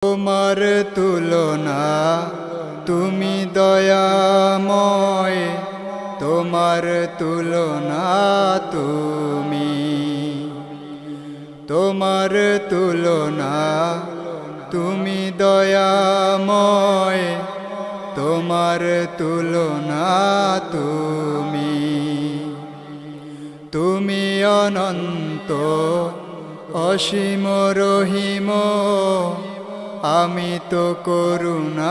তোমার তুলনা তুমি দয়াময়, তোমার তুলনা তুমি, তোমার তুলনা তুমি দয়াময়, তোমার তুলনা তুমি, তুমি অনন্ত অসীম রহিম, আমি তো করুণাকামী।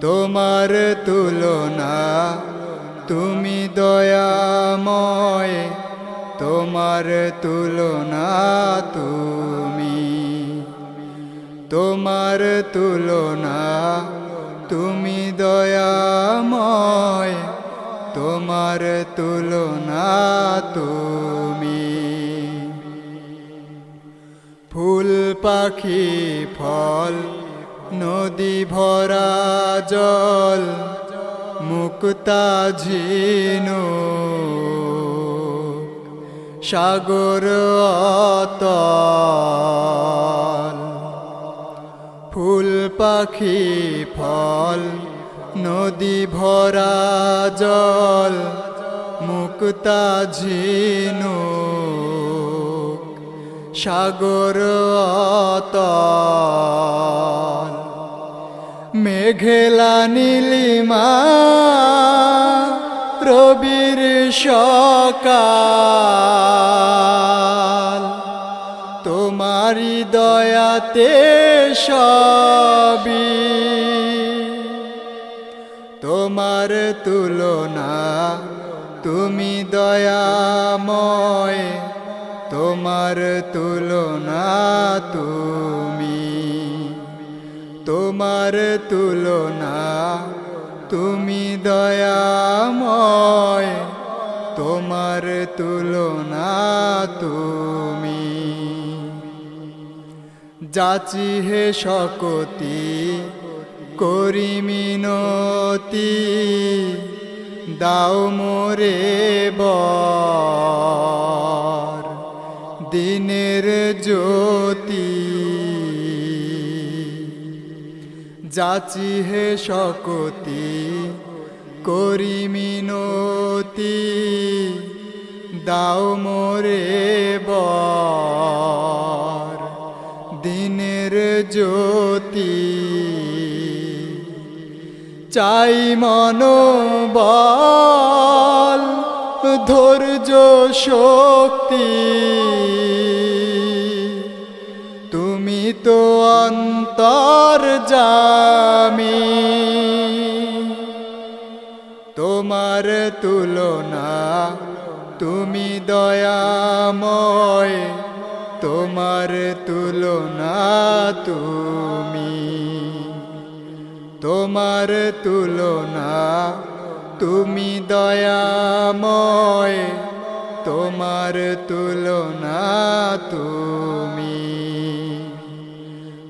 তোমার তুলনা তুমি দয়াময়, তোমার তুলনা তুমি, তোমার তুলনা তুমি দয়াময়, তোমার তুলনা তুমি। ফুল পাখি ফল নদী ভরা জল, মুক্তা ঝিনুক সাগর অতল। ফুল পাখি ফল নদী ভরা জল, মুক্তা ঝিনুক সাগর অতল। মেঘলা নীলিমা রবির সকাল, তোমারি দয়াতে সবই। তোমার তুলনা তুমি দয়াময়, তোমার তুলনা তুমি, তোমার তুলনা তুমি দয়াময়, তোমার তুলনা তুমি। যাচি হে শকতি করি মিনতি, দাও মোরে বর দিনের জ্যোতি। যাচি হে শকতি করি মিনতি, দাও মোরে বর দিনের জ্যোতি। চাই মনোবল ধৈর্য শক্তি, তুমি তো অন্তর্যামী। তোমার তুলনা তুমি দয়াময়, তোমার তুলনা তুমি, তোমার তুলনা তুমি দয়াময়, তোমার তুলনা তুমি,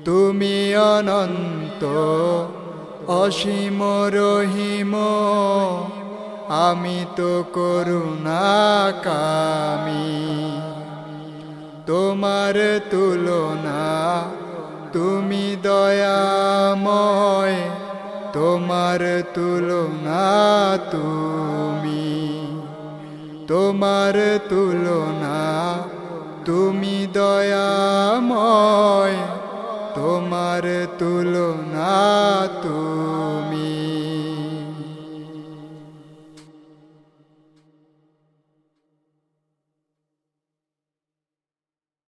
তুমি অনন্ত অসীম রহিম, আমি তো করুণাকামী। তোমার তুলনা তুমি দয়াময়, তোমার তুলনা তুমি, তোমার তুলনা তুমি দয়াময়, তোমার তুলনা তুমি।